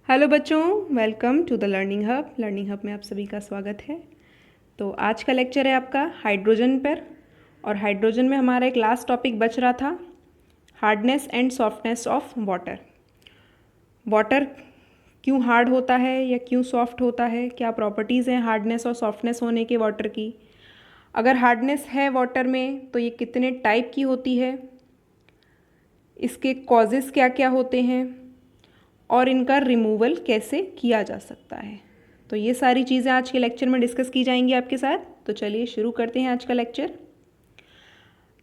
Hello बच्चों, welcome to the learning hub. Learning hub में आप सभी का स्वागत है। तो आज का लेक्चर है आपका हाइड्रोजन पर, और हाइड्रोजन में हमारा एक लास्ट टॉपिक बच रहा था, hardness and softness of water. Water क्यों हार्ड होता है या क्यों सॉफ्ट होता है, क्या प्रॉपर्टीज़ हैं हार्डनेस और सॉफ्टनेस होने के वाटर की। अगर हार्डनेस है वाटर में तो ये कितने टाइप की होती है, इसके कॉजेज़ क्या क्या होते हैं और इनका रिमूवल कैसे किया जा सकता है। तो ये सारी चीज़ें आज के लेक्चर में डिस्कस की जाएंगी आपके साथ। तो चलिए शुरू करते हैं आज का लेक्चर।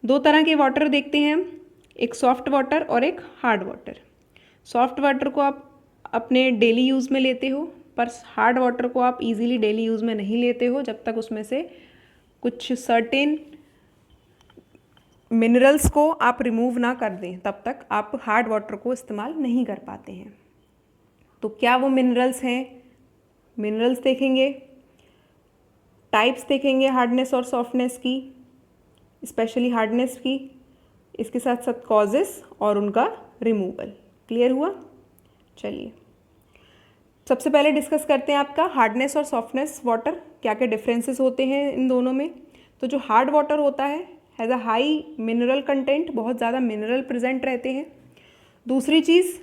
दो तरह के वाटर देखते हैं हम, एक सॉफ्ट वाटर और एक हार्ड वाटर। सॉफ्ट वाटर को आप अपने डेली यूज़ में लेते हो, पर हार्ड वाटर को आप इजीली डेली यूज़ में नहीं लेते हो जब तक उसमें से कुछ सर्टेन मिनरल्स को आप रिमूव ना कर दें, तब तक आप हार्ड वाटर को इस्तेमाल नहीं कर पाते हैं। तो क्या वो मिनरल्स हैं, मिनरल्स देखेंगे, टाइप्स देखेंगे हार्डनेस और सॉफ्टनेस की, स्पेशली हार्डनेस की, इसके साथ साथ कॉजेस और उनका रिमूवल। क्लियर हुआ? चलिए सबसे पहले डिस्कस करते हैं आपका हार्डनेस और सॉफ्टनेस वाटर, क्या क्या डिफरेंसेस होते हैं इन दोनों में। तो जो हार्ड वाटर होता है has a high mineral content, बहुत ज़्यादा मिनरल प्रेजेंट रहते हैं। दूसरी चीज़,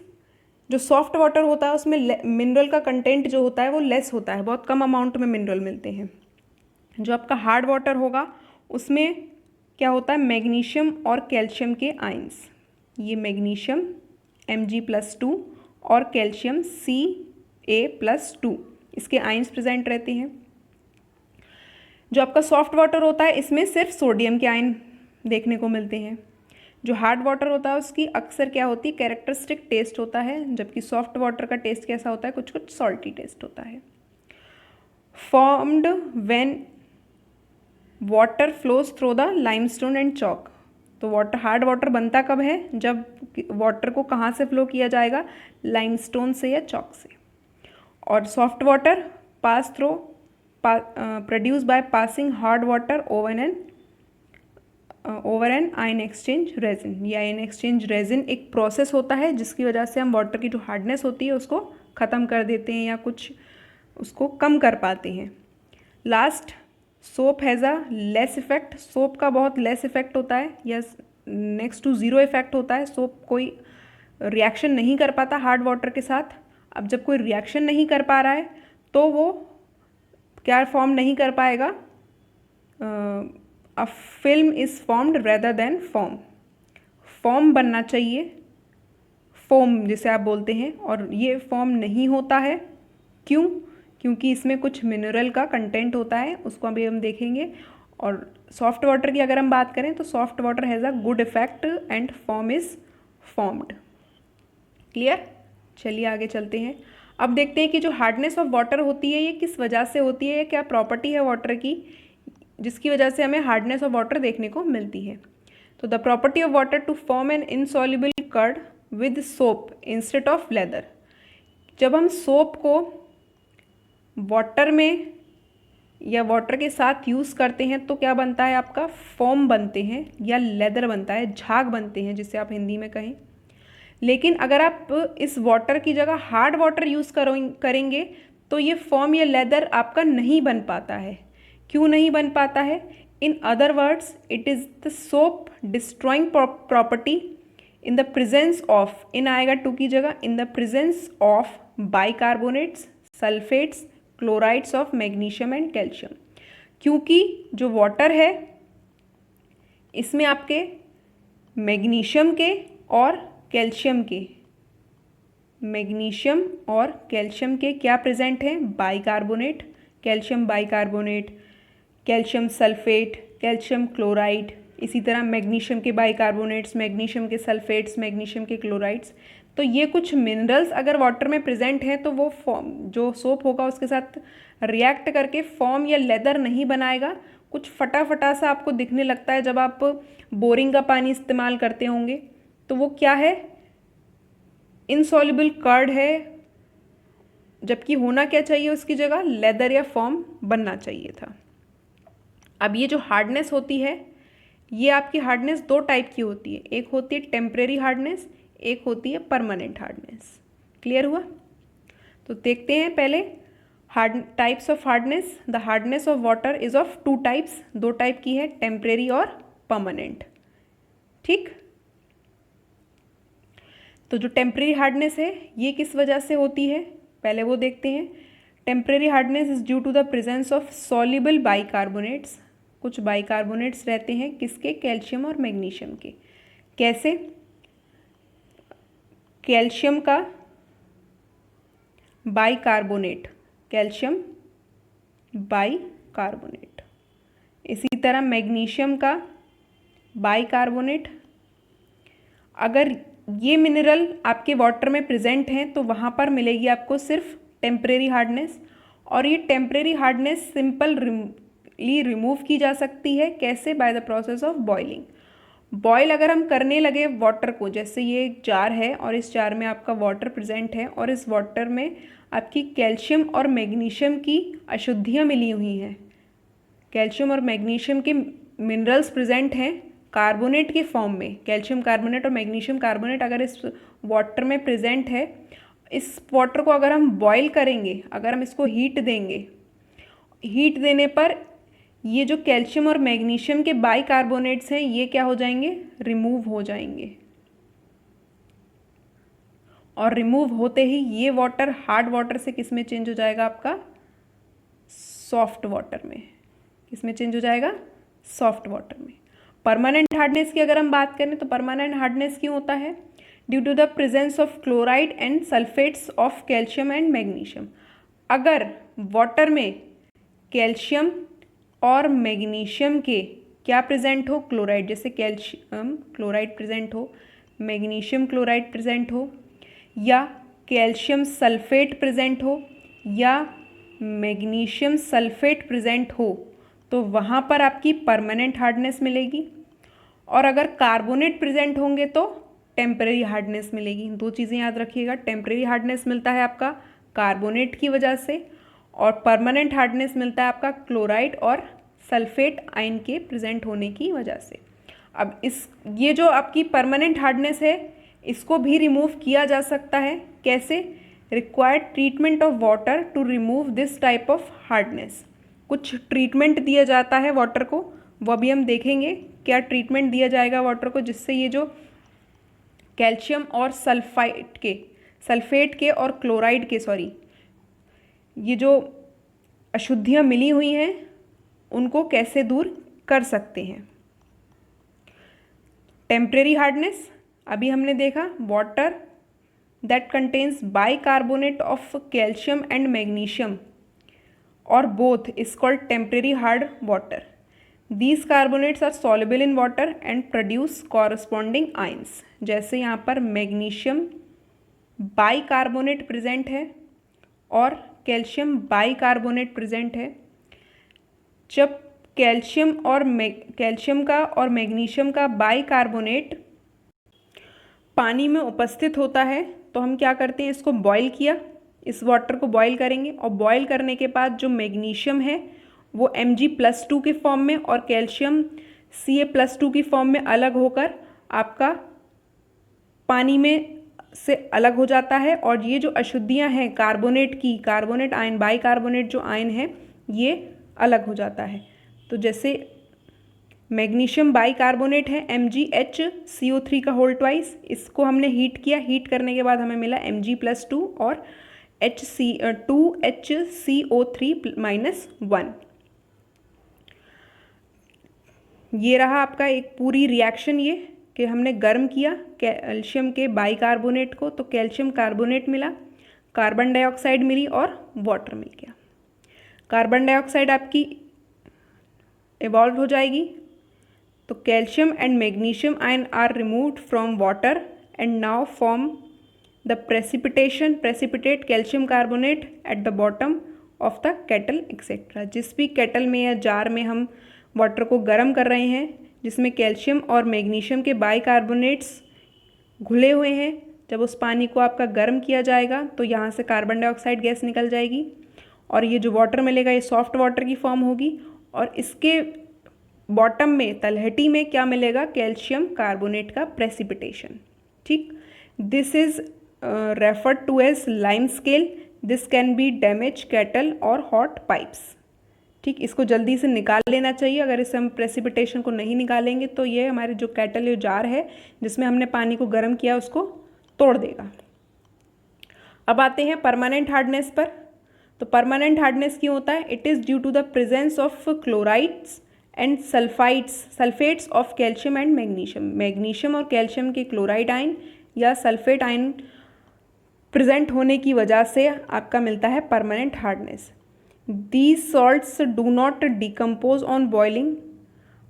जो सॉफ्ट वाटर होता है उसमें मिनरल का कंटेंट जो होता है वो लेस होता है, बहुत कम अमाउंट में मिनरल मिलते हैं। जो आपका हार्ड वाटर होगा उसमें क्या होता है, मैग्नीशियम और कैल्शियम के आयंस, ये मैग्नीशियम Mg+2 और कैल्शियम Ca+2, इसके आयंस प्रेजेंट रहते हैं। जो आपका सॉफ्ट वाटर होता है इसमें सिर्फ सोडियम के आयन देखने को मिलते हैं। जो हार्ड वाटर होता है उसकी अक्सर क्या होती है, कैरेक्टरिस्टिक टेस्ट होता है, जबकि सॉफ्ट वाटर का टेस्ट कैसा होता है, कुछ कुछ सॉल्टी टेस्ट होता है। Formed when water flows through the limestone and chalk. तो वाटर, हार्ड वाटर बनता कब है, जब वाटर को कहाँ से फ्लो किया जाएगा, लाइमस्टोन से या चॉक से। और soft water pass through produce by passing hard water over an ion exchange resin. ये आयन एक्सचेंज रेजिन एक प्रोसेस होता है जिसकी वजह से हम वाटर की जो हार्डनेस होती है उसको ख़त्म कर देते हैं या कुछ उसको कम कर पाते हैं। Last, soap has a less effect. Soap का बहुत लेस इफेक्ट होता है या नेक्स्ट टू ज़ीरो इफेक्ट होता है। सोप कोई रिएक्शन नहीं कर पाता हार्ड वाटर के साथ। अब जब कोई रिएक्शन नहीं कर पा रहा है तो वो क्या फॉर्म नहीं कर पाएगा, a film is formed rather than form. Form बनना चाहिए, फोम जिसे आप बोलते हैं, और ये फॉर्म नहीं होता है। क्यों? क्योंकि इसमें कुछ मिनरल का कंटेंट होता है, उसको अभी हम देखेंगे। और सॉफ्ट वाटर की अगर हम बात करें तो soft water has a good effect and form is formed. Clear? चलिए आगे चलते हैं। अब देखते हैं कि जो हार्डनेस ऑफ वाटर होती है ये किस वजह से होती है, क्या प्रॉपर्टी है वाटर की जिसकी वजह से हमें हार्डनेस ऑफ वाटर देखने को मिलती है। तो the property of water to form an insoluble curd with soap instead of lather. जब हम सोप को वाटर में या वाटर के साथ यूज़ करते हैं तो क्या बनता है, आपका फोम बनते हैं या लेदर बनता है, झाग बनते हैं जिसे आप हिंदी में कहें। लेकिन अगर आप इस वाटर की जगह हार्ड वाटर यूज़ करेंगे तो ये फोम या लेदर आपका नहीं बन पाता है। क्यों नहीं बन पाता है? In other words, it is the soap destroying property in the presence of, in आएगा टू की जगह, in the presence of bicarbonates, sulphates, chlorides of magnesium and calcium. क्योंकि जो वाटर है इसमें आपके मैग्नीशियम के और कैल्शियम के, मैग्नीशियम और कैल्शियम के क्या प्रेजेंट हैं, bicarbonate, calcium bicarbonate, calcium sulphate, calcium chloride, इसी तरह मैग्नीशियम के बाइकार्बोनेट्स, मैग्नीशियम के सल्फेट्स, मैग्नीशियम के क्लोराइड्स। तो ये कुछ मिनरल्स अगर वाटर में प्रेजेंट हैं तो वो फॉर्म, जो सोप होगा उसके साथ रिएक्ट करके फॉर्म या लेदर नहीं बनाएगा, कुछ फटा फटा सा आपको दिखने लगता है जब आप बोरिंग का पानी इस्तेमाल करते होंगे। तो वो क्या है, इनसॉल्युबल कर्ड है, जबकि होना क्या चाहिए उसकी जगह, लेदर या फॉर्म बनना चाहिए था। अब ये जो हार्डनेस होती है ये आपकी हार्डनेस दो टाइप की होती है, एक होती है टेम्परेरी हार्डनेस, एक होती है परमानेंट हार्डनेस। क्लियर हुआ? तो देखते हैं पहले hard types of hardness. The hardness of water is of two types, दो टाइप की है, टेम्परेरी और परमानेंट। ठीक, तो जो टेम्परेरी हार्डनेस है ये किस वजह से होती है, पहले वो देखते हैं। Temporary hardness is due to the presence of soluble bicarbonates. कुछ बाइकार्बोनेट्स रहते हैं किसके, कैल्शियम और मैग्नीशियम के। कैसे, कैल्शियम का बाइकार्बोनेट, कैल्शियम बाइकार्बोनेट, इसी तरह मैग्नीशियम का बाइकार्बोनेट। अगर ये मिनरल आपके वाटर में प्रेजेंट हैं तो वहाँ पर मिलेगी आपको सिर्फ टेम्परेरी हार्डनेस, और ये टेम्परेरी हार्डनेस सिंपली रिमूव की जा सकती है। कैसे, by the process of boiling. Boil अगर हम करने लगे वाटर को, जैसे ये एक जार है और इस जार में आपका वाटर प्रेजेंट है और इस वाटर में आपकी कैल्शियम और मैग्नीशियम की अशुद्धियाँ मिली हुई हैं, कैल्शियम और मैग्नीशियम के मिनरल्स प्रेजेंट हैं कार्बोनेट के फॉर्म में। कैल्शियम कार्बोनेट और मैग्नीशियम कार्बोनेट अगर इस वाटर में प्रेजेंट है, इस वाटर को अगर हम बॉयल करेंगे, अगर हम इसको हीट देंगे, हीट देने पर ये जो कैल्शियम और मैग्नीशियम के बाइकार्बोनेट्स हैं ये क्या हो जाएंगे, रिमूव हो जाएंगे। और रिमूव होते ही ये वाटर हार्ड वाटर से किस में चेंज हो जाएगा, आपका सॉफ्ट वाटर में। किस में चेंज हो जाएगा, सॉफ्ट वाटर में। परमानेंट हार्डनेस की अगर हम बात करें तो परमानेंट हार्डनेस क्यों होता है, due to the presence of chloride and sulphates of calcium and magnesium. अगर वाटर में कैल्शियम और मैग्नीशियम के क्या प्रेजेंट हो, क्लोराइड, जैसे कैल्शियम क्लोराइड प्रेजेंट हो, मैग्नीशियम क्लोराइड प्रेजेंट हो, या कैल्शियम सल्फेट प्रेजेंट हो, या मैग्नीशियम सल्फेट प्रेजेंट हो, तो वहाँ पर आपकी परमानेंट हार्डनेस मिलेगी। और अगर कार्बोनेट प्रेजेंट होंगे तो टेम्परेरी हार्डनेस मिलेगी। दो चीज़ें याद रखिएगा, टेम्परेरी हार्डनेस मिलता है आपका कार्बोनेट की वजह से, और परमानेंट हार्डनेस मिलता है आपका क्लोराइड और सल्फेट आयन के प्रेजेंट होने की वजह से। अब ये जो आपकी परमानेंट हार्डनेस है इसको भी रिमूव किया जा सकता है। कैसे, required treatment of water to remove this type of hardness. कुछ ट्रीटमेंट दिया जाता है वाटर को, वो भी हम देखेंगे क्या ट्रीटमेंट दिया जाएगा वाटर को, जिससे ये जो कैल्शियम और सल्फेट के और क्लोराइड के ये जो अशुद्धियाँ मिली हुई हैं उनको कैसे दूर कर सकते हैं। टेम्परेरी हार्डनेस अभी हमने देखा, water that contains bicarbonate of calcium and magnesium और both is called temporary hard water. These carbonates are soluble in water and produce corresponding ions. जैसे यहाँ पर मैग्नीशियम बाइकार्बोनेट प्रेजेंट है और कैल्शियम बाइकार्बोनेट प्रेजेंट है। जब कैल्शियम का और मैग्नीशियम का बाइकार्बोनेट पानी में उपस्थित होता है तो हम क्या करते हैं, इसको बॉयल किया, इस वाटर को बॉयल करेंगे और बॉयल करने के बाद जो मैग्नीशियम है वो Mg+2 के फॉर्म में और कैल्शियम Ca+2 की फॉर्म में अलग होकर आपका पानी में से अलग हो जाता है। और ये जो अशुद्धियाँ हैं कार्बोनेट आयन, बाइकार्बोनेट जो आयन है ये अलग हो जाता है। तो जैसे मैग्नीशियम बाइकार्बोनेट है MgHCO3 का होल ट्वाइस, इसको हमने हीट किया, हीट करने के बाद हमें मिला Mg+2 और 2HCO3-1। ये रहा आपका एक पूरी रिएक्शन, ये कि हमने गर्म किया कैल्शियम के बाइकार्बोनेट को, तो कैल्शियम कार्बोनेट मिला, कार्बन डाइऑक्साइड मिली और वाटर मिल गया। कार्बन डाइऑक्साइड आपकी इवॉल्व हो जाएगी, तो calcium and magnesium ion are removed from water and now form the precipitate calcium carbonate at the bottom of the kettle etcetera. जिस भी केटल में या जार में हम वाटर को गर्म कर रहे हैं जिसमें कैल्शियम और मैग्नीशियम के बाइकार्बोनेट्स घुले हुए हैं, जब उस पानी को आपका गर्म किया जाएगा तो यहाँ से कार्बन डाइऑक्साइड गैस निकल जाएगी और ये जो वाटर मिलेगा ये सॉफ्ट वाटर की फॉर्म होगी और इसके बॉटम में तलहटी में क्या मिलेगा, कैल्शियम कार्बोनेट का प्रेसिपिटेशन। ठीक, this is referred to as lime scale. This can be damage kettle और हॉट पाइप्स। ठीक, इसको जल्दी से निकाल लेना चाहिए। अगर इस हम प्रेसिपिटेशन को नहीं निकालेंगे तो ये हमारे जो कैटल या जार है जिसमें हमने पानी को गर्म किया उसको तोड़ देगा। अब आते हैं परमानेंट हार्डनेस पर। तो परमानेंट हार्डनेस क्यों होता है? It is due to the presence of chlorides and sulphates of calcium and magnesium. Magnesium और कैल्शियम के क्लोराइड आयन या सल्फेट आयन प्रेजेंट होने की वजह से आपका मिलता है permanent hardness. These salts do not decompose on boiling.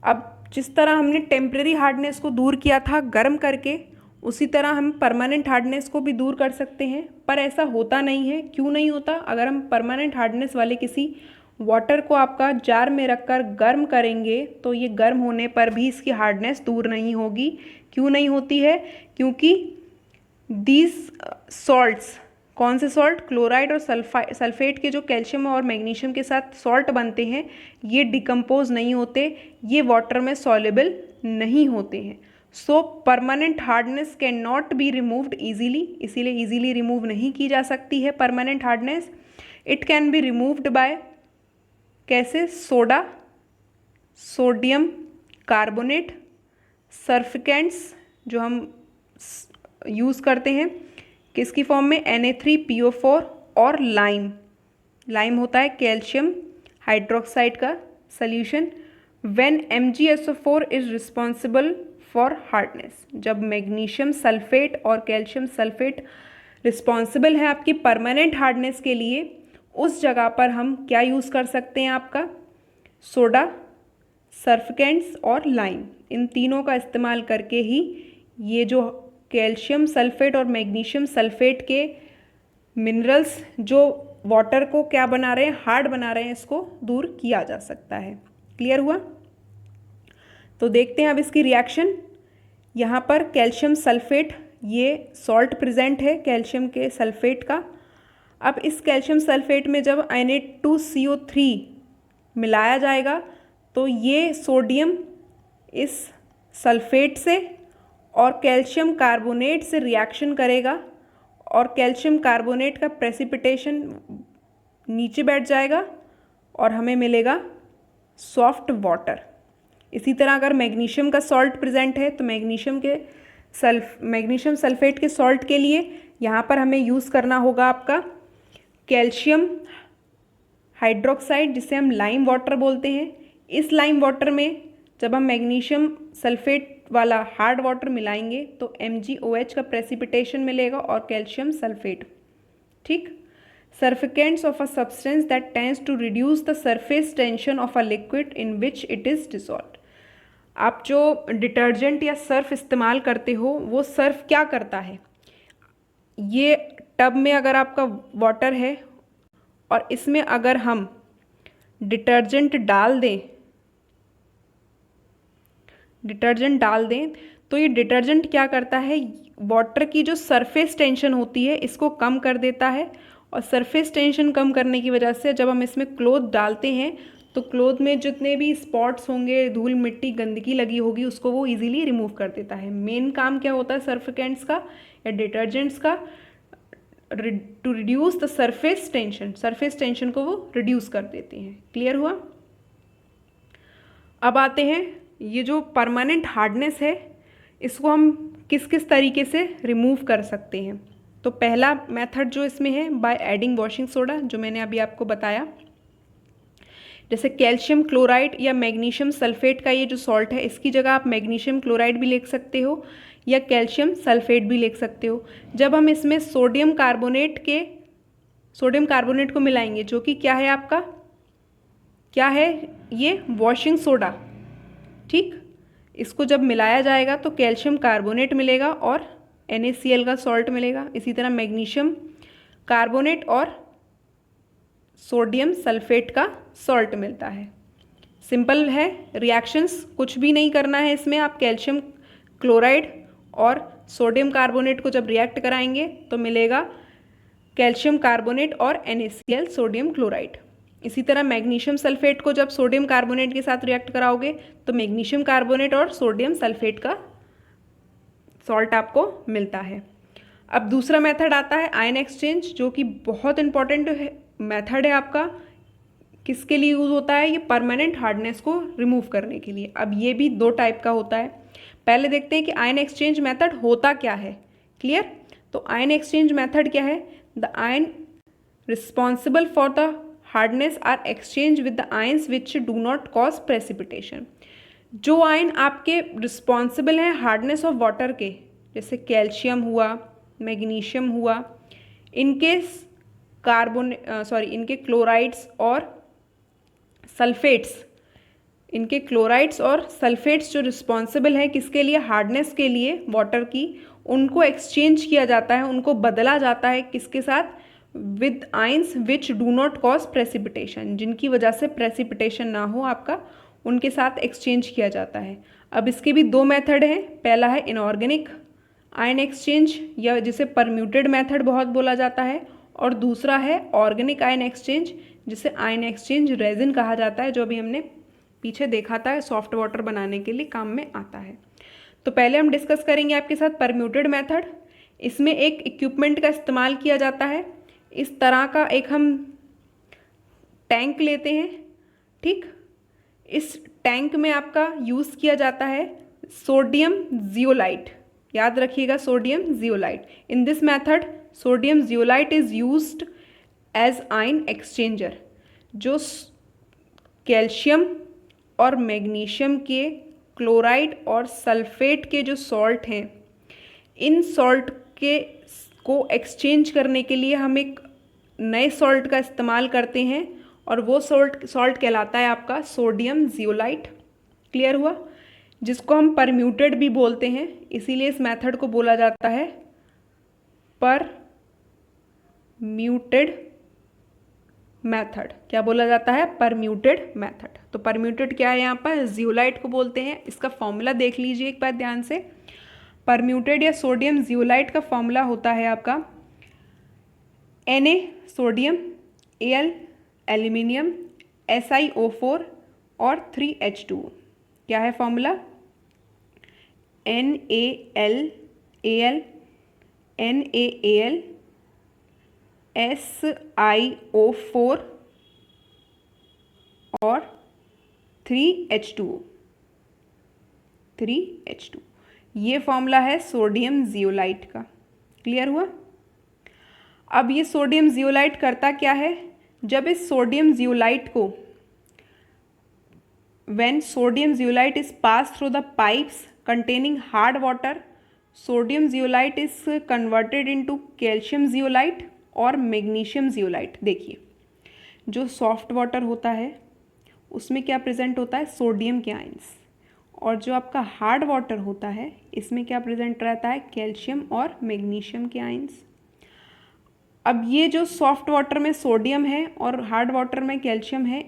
अब जिस तरह हमने टेम्परेरी हार्डनेस को दूर किया था गर्म करके, उसी तरह हम परमानेंट हार्डनेस को भी दूर कर सकते हैं, पर ऐसा होता नहीं है। क्यों नहीं होता? अगर हम परमानेंट हार्डनेस वाले किसी वाटर को आपका जार में रखकर गर्म करेंगे तो ये गर्म होने पर भी इसकी हार्डनेस दूर नहीं होगी। क्यों नहीं होती है? क्योंकि दीज सॉल्ट्स, कौन से सॉल्ट? क्लोराइड और सल्फेट के जो कैल्शियम और मैग्नीशियम के साथ सॉल्ट बनते हैं, ये डिकम्पोज नहीं होते, ये वाटर में सॉल्युबल नहीं होते हैं। सो permanent hardness can not be removed easily, इसीलिए ईजीली रिमूव नहीं की जा सकती है permanent hardness. It can be removed by, कैसे? सोडा, सोडियम कार्बोनेट, सर्फिकेंट्स जो हम यूज़ करते हैं किसकी फॉर्म में? Na3PO4 और लाइम। लाइम होता है कैल्शियम हाइड्रोक्साइड का solution. When MgSO4 is responsible for hardness, जब मैग्नीशियम सल्फेट और कैल्शियम सल्फेट रिस्पॉन्सिबल है आपकी परमानेंट हार्डनेस के लिए, उस जगह पर हम क्या यूज़ कर सकते हैं? आपका सोडा, सर्फिकेंट्स और लाइम, इन तीनों का इस्तेमाल करके ही ये जो कैल्शियम सल्फेट और मैग्नीशियम सल्फेट के मिनरल्स जो वाटर को क्या बना रहे हैं? हार्ड बना रहे हैं, इसको दूर किया जा सकता है। क्लियर हुआ? तो देखते हैं अब इसकी रिएक्शन। यहाँ पर कैल्शियम सल्फेट, ये सॉल्ट प्रेजेंट है कैल्शियम के सल्फेट का। अब इस कैल्शियम सल्फेट में जब Na2CO3 मिलाया जाएगा तो ये सोडियम इस सल्फेट से और कैल्शियम कार्बोनेट से रिएक्शन करेगा और कैल्शियम कार्बोनेट का प्रेसिपिटेशन नीचे बैठ जाएगा और हमें मिलेगा सॉफ्ट वाटर। इसी तरह अगर मैग्नीशियम का सॉल्ट प्रेजेंट है तो मैग्नीशियम सल्फेट के सॉल्ट के लिए यहाँ पर हमें यूज़ करना होगा आपका कैल्शियम हाइड्रोक्साइड, जिसे हम लाइम वाटर बोलते हैं। इस लाइम वाटर में जब हम मैग्नीशियम सल्फेट वाला हार्ड वाटर मिलाएंगे तो MgOH का प्रेसिपिटेशन मिलेगा और कैल्शियम सल्फेट। ठीक, surfactants of a substance that tends to reduce the surface tension of a liquid in which it is dissolved. आप जो डिटर्जेंट या सर्फ इस्तेमाल करते हो, वो सर्फ क्या करता है? ये टब में अगर आपका वाटर है और इसमें अगर हम डिटर्जेंट डाल दें तो ये डिटर्जेंट क्या करता है? वाटर की जो सरफेस टेंशन होती है इसको कम कर देता है, और सरफेस टेंशन कम करने की वजह से जब हम इसमें क्लोथ डालते हैं तो क्लोथ में जितने भी स्पॉट्स होंगे, धूल मिट्टी गंदगी लगी होगी, उसको वो इजीली रिमूव कर देता है। मेन काम क्या होता है सर्फिकेंट्स का या डिटर्जेंट्स का? To reduce the surface tension को वो रिड्यूस कर देते हैं। क्लियर हुआ? अब आते हैं, ये जो परमानेंट हार्डनेस है इसको हम किस किस तरीके से रिमूव कर सकते हैं। तो पहला मेथड जो इसमें है बाय एडिंग वॉशिंग सोडा, जो मैंने अभी आपको बताया। जैसे कैल्शियम क्लोराइड या मैग्नीशियम सल्फेट का ये जो सॉल्ट है, इसकी जगह आप मैग्नीशियम क्लोराइड भी लिख सकते हो या कैल्शियम सल्फेट भी लिख सकते हो। जब हम इसमें सोडियम कार्बोनेट को मिलाएंगे, जो कि क्या है आपका, क्या है ये? Washing soda. ठीक, इसको जब मिलाया जाएगा तो कैल्शियम कार्बोनेट मिलेगा और NaCl का सॉल्ट मिलेगा। इसी तरह मैग्नीशियम कार्बोनेट और सोडियम सल्फेट का सॉल्ट मिलता है। सिंपल है रिएक्शंस, कुछ भी नहीं करना है इसमें। आप कैल्शियम क्लोराइड और सोडियम कार्बोनेट को जब रिएक्ट कराएंगे तो मिलेगा कैल्शियम कार्बोनेट और NaCl सोडियम क्लोराइड। इसी तरह मैग्नीशियम सल्फेट को जब सोडियम कार्बोनेट के साथ रिएक्ट कराओगे तो मैग्नीशियम कार्बोनेट और सोडियम सल्फेट का सॉल्ट आपको मिलता है। अब दूसरा मेथड आता है आयन एक्सचेंज, जो कि बहुत इंपॉर्टेंट मेथड है आपका। किसके लिए यूज़ होता है? ये परमानेंट हार्डनेस को रिमूव करने के लिए। अब ये भी दो टाइप का होता है। पहले देखते हैं कि आयन एक्सचेंज मेथड होता क्या है। क्लियर? तो आयन एक्सचेंज मेथड क्या है? The ion responsible for the hardness are exchange with the ions which do not cause precipitation. जो आयन आपके रिस्पॉन्सिबल हैं हार्डनेस ऑफ वाटर के, जैसे कैल्शियम हुआ, मैग्नीशियम हुआ, इनके इनके क्लोराइड्स और सल्फेट्स, इनके क्लोराइड्स और सल्फेट्स जो रिस्पॉन्सिबल हैं किसके लिए? हार्डनेस के लिए वाटर की, उनको एक्सचेंज किया जाता है, उनको बदला जाता है किसके साथ? With ions which do not cause precipitation, जिनकी वजह से प्रेसिपिटेशन ना हो आपका, उनके साथ एक्सचेंज किया जाता है। अब इसके भी दो मेथड हैं। पहला है इनऑर्गेनिक आयन एक्सचेंज, या जिसे परम्यूटेड मेथड बहुत बोला जाता है, और दूसरा है ऑर्गेनिक आयन एक्सचेंज, जिसे आयन एक्सचेंज रेजिन कहा जाता है, जो अभी हमने पीछे देखा था, सॉफ्ट वाटर बनाने के लिए काम में आता है। तो पहले हम डिस्कस करेंगे आपके साथ परम्यूटेड मेथड। इसमें एक इक्विपमेंट का इस्तेमाल किया जाता है। इस तरह का एक हम टैंक लेते हैं, ठीक। इस टैंक में आपका यूज़ किया जाता है सोडियम जियोलाइट। याद रखिएगा, sodium zeolite. In this method sodium zeolite is used as ion exchanger. जो कैल्शियम और मैग्नीशियम के क्लोराइड और सल्फेट के जो सॉल्ट हैं, इन सॉल्ट के को एक्सचेंज करने के लिए हम एक नए सॉल्ट का इस्तेमाल करते हैं, और वो सॉल्ट कहलाता है आपका सोडियम जियोलाइट। क्लियर हुआ? जिसको हम परम्यूटेड भी बोलते हैं, इसीलिए इस मेथड को बोला जाता है परम्यूटेड मेथड। क्या बोला जाता है? Permuted method. तो परम्यूटेड क्या है? यहाँ पर जियोलाइट को बोलते हैं। इसका फॉर्मूला देख लीजिए एक बार ध्यान से। परम्यूटेड या सोडियम जियोलाइट का फॉर्मूला होता है आपका Na sodium, Al aluminium, SiO4 और 3H2। क्या है फॉर्मूला? NaAl, NaAl, SiO4 और 3H2। ये फॉर्मूला है सोडियम जियोलाइट का। क्लियर हुआ? अब ये सोडियम जियोलाइट करता क्या है? जब इस सोडियम जियोलाइट को when sodium zeolite is passed through the pipes containing hard water, sodium zeolite is converted into calcium zeolite और मैग्नीशियम जियोलाइट। देखिए, जो सॉफ्ट वाटर होता है उसमें क्या प्रेजेंट होता है? सोडियम के आयंस। और जो आपका हार्ड वाटर होता है इसमें क्या प्रेजेंट रहता है? कैल्शियम और मैग्नीशियम के आयंस। अब ये जो सॉफ्ट वाटर में सोडियम है और हार्ड वाटर में कैल्शियम है,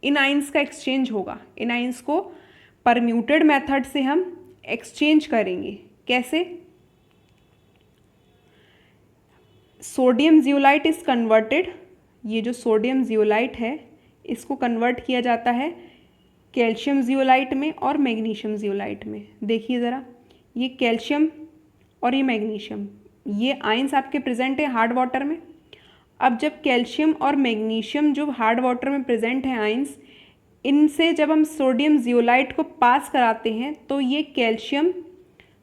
इन आयंस का एक्सचेंज होगा। इन आयंस को परम्यूटेड मेथड से हम एक्सचेंज करेंगे। कैसे? सोडियम जियोलाइट इज कन्वर्टेड, ये जो सोडियम जियोलाइट है इसको कन्वर्ट किया जाता है कैल्शियम जियोलाइट में और मैग्नीशियम जियोलाइट में। देखिए ज़रा, ये कैल्शियम और ये मैग्नीशियम, ये आयंस आपके प्रेजेंट है हार्ड वाटर में। अब जब कैल्शियम और मैग्नीशियम जो हार्ड वाटर में प्रेजेंट हैं आयंस, इनसे जब हम सोडियम जियोलाइट को पास कराते हैं तो ये कैल्शियम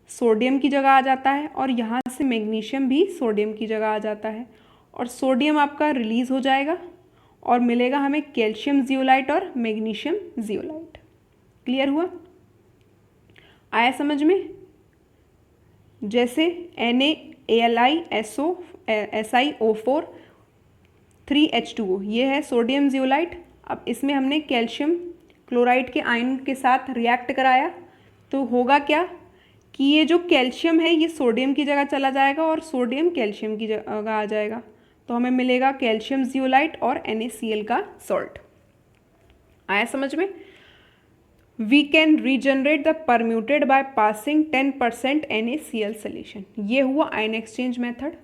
सोडियम की जगह आ जाता है और यहाँ से मैग्नीशियम भी सोडियम की जगह आ जाता है, और सोडियम आपका रिलीज़ हो जाएगा और मिलेगा हमें कैल्शियम जियोलाइट और मैग्नीशियम जियोलाइट। क्लियर हुआ? आया समझ में? जैसे NaAlI SiO4 3H2O, ये है सोडियम जियोलाइट। अब इसमें हमने कैल्शियम क्लोराइड के आयन के साथ रिएक्ट कराया, तो होगा क्या कि ये जो कैल्शियम है ये सोडियम की जगह चला जाएगा और सोडियम कैल्शियम की जगह आ जाएगा, तो हमें मिलेगा कैल्शियम जियोलाइट और NaCl का सॉल्ट। आया समझ में? We can regenerate the permutit by passing 10% NaCl solution. ये हुआ आयन एक्सचेंज मेथड।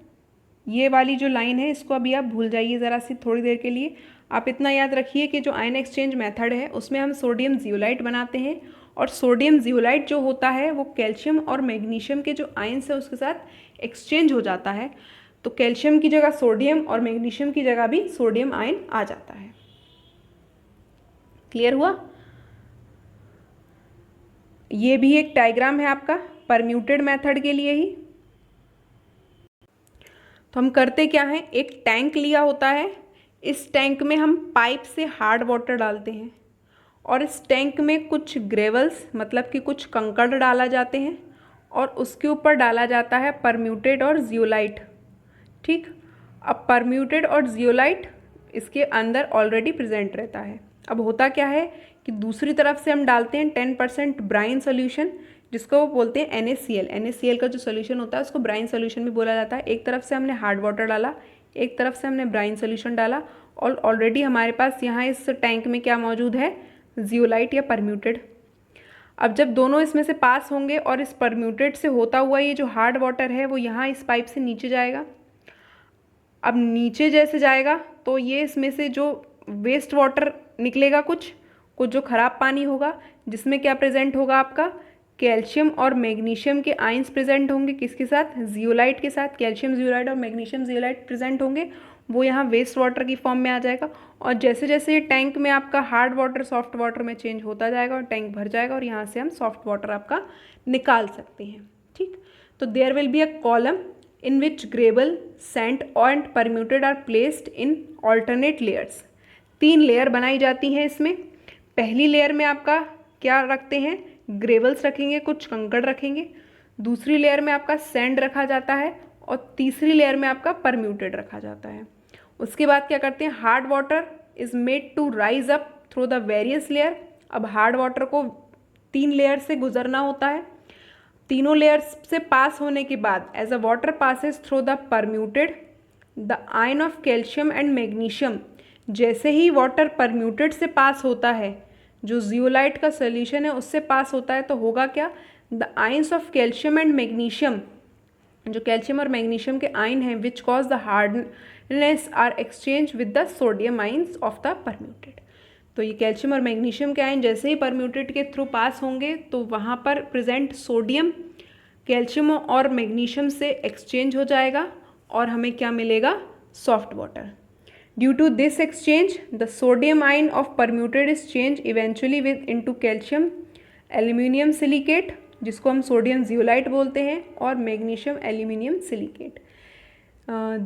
ये वाली जो लाइन है इसको अभी आप भूल जाइए ज़रा सी थोड़ी देर के लिए। आप इतना याद रखिए कि जो आयन एक्सचेंज मेथड है उसमें हम सोडियम जियोलाइट बनाते हैं, और सोडियम जियोलाइट जो होता है वो कैल्शियम और मैग्नीशियम के जो आयंस है उसके साथ एक्सचेंज हो जाता है तो कैल्शियम की जगह सोडियम और मैग्नीशियम की जगह भी सोडियम आयन आ जाता है। क्लियर हुआ? ये भी एक डायग्राम है आपका परम्यूटेड मेथड के लिए ही। तो हम करते क्या हैं, एक टैंक लिया होता है, इस टैंक में हम पाइप से हार्ड वाटर डालते हैं और इस टैंक में कुछ ग्रेवल्स मतलब कि कुछ कंकड़ डाला जाते हैं और उसके ऊपर डाला जाता है परम्यूटेड और जियोलाइट। ठीक, अब परम्यूटेड और जियोलाइट इसके अंदर ऑलरेडी प्रेजेंट रहता है। अब होता क्या है कि दूसरी तरफ से हम डालते हैं 10% ब्राइन सोल्यूशन, जिसको वो बोलते हैं NaCl। NaCl का जो सोल्यूशन होता है उसको ब्राइन सोल्यूशन भी बोला जाता है। एक तरफ से हमने हार्ड वाटर डाला, एक तरफ से हमने ब्राइन सोल्यूशन डाला और ऑलरेडी हमारे पास यहाँ इस टैंक में क्या मौजूद है, जियोलाइट या परम्यूटेड। अब जब दोनों इसमें से पास होंगे और इस परम्यूटेड से होता हुआ ये जो हार्ड वाटर है वो यहाँ इस पाइप से नीचे जाएगा। अब नीचे जैसे जाएगा तो ये इसमें से जो वेस्ट वाटर निकलेगा, कुछ जो खराब पानी होगा, जिसमें क्या प्रेजेंट होगा आपका, कैल्शियम और मैग्नीशियम के आयंस प्रेजेंट होंगे। किसके साथ, जियोलाइट के साथ। कैल्शियम जियोलाइट और मैग्नीशियम जियोलाइट प्रेजेंट होंगे, वो यहाँ वेस्ट वाटर की फॉर्म में आ जाएगा। और जैसे जैसे ये टैंक में आपका हार्ड वाटर सॉफ्ट वाटर में चेंज होता जाएगा और टैंक भर जाएगा और यहाँ से हम सॉफ्ट वाटर आपका निकाल सकते हैं। ठीक, तो there will be a column in which gravel, sand and permuted are placed in alternate layers। 3 layer बनाई जाती हैं इसमें। पहली लेयर में आपका क्या रखते हैं, ग्रेवल्स रखेंगे, कुछ कंकड़ रखेंगे। दूसरी लेयर में आपका सैंड रखा जाता है और तीसरी लेयर में आपका परम्यूटेड रखा जाता है। उसके बाद क्या करते हैं, hard water is made to rise up through the various layer. अब हार्ड वाटर को 3 लेयर से गुजरना होता है। तीनों लेयर्स से पास होने के बाद as a water passes through the permutit the ion of calcium and magnesium, जैसे ही वाटर परम्यूटेड से पास होता है, जो जियोलाइट का सोल्यूशन है उससे पास होता है, तो होगा क्या, the ions of calcium and magnesium, जो कैल्शियम और मैग्नीशियम के आयन हैं, which cause the hardness are exchange with the sodium ions of the permutit. तो ये कैल्शियम और मैग्नीशियम के आयन जैसे ही परम्यूटेड के थ्रू पास होंगे तो वहाँ पर प्रेजेंट सोडियम कैल्शियम और मैग्नीशियम से एक्सचेंज हो जाएगा और हमें क्या मिलेगा, soft water. Due to this exchange the sodium ion of permutit is change eventually with into calcium aluminium silicate, जिसको हम सोडियम जियोलाइट बोलते हैं, और magnesium aluminium silicate.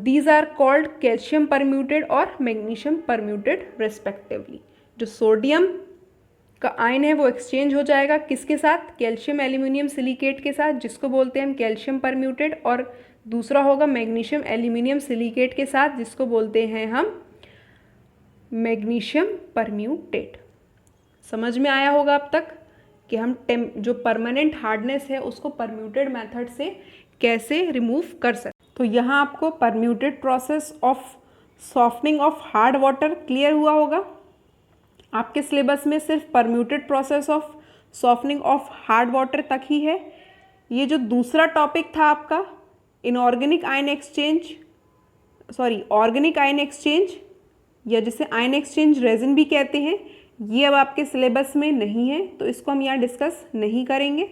These are called calcium permutit और मैग्नीशियम परम्यूटेड रेस्पेक्टिवली। जो sodium का ion है वो एक्सचेंज हो जाएगा किसके साथ, कैल्शियम एल्यूमिनियम सिलिकेट के साथ, जिसको बोलते हैं हम कैल्शियम परम्यूटेड, और दूसरा होगा मैग्नीशियम एल्यूमिनियम सिलिकेट के साथ, जिसको बोलते हैं हम मैग्नीशियम परम्यूटेड। समझ में आया होगा अब तक कि हम जो परमानेंट हार्डनेस है उसको परम्यूटेड मेथड से कैसे रिमूव कर सकते। तो यहाँ आपको permutit process of softening of hard water clear हुआ होगा। आपके सिलेबस में सिर्फ permutit process of softening of hard water तक ही है। ये जो दूसरा टॉपिक था आपका inorganic ion exchange, organic ion exchange, या जिसे आयन एक्सचेंज रेजिन भी कहते हैं, ये अब आपके सिलेबस में नहीं है, तो इसको हम यहाँ डिस्कस नहीं करेंगे।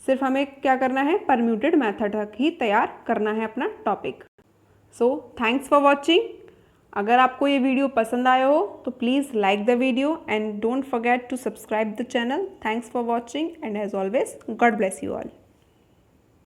सिर्फ हमें क्या करना है, परम्यूटेड मेथड तक ही तैयार करना है अपना topic. So thanks for watching. अगर आपको ये वीडियो पसंद आया हो तो please like the video and don't forget to subscribe the channel. Thanks for watching and as always God bless you all.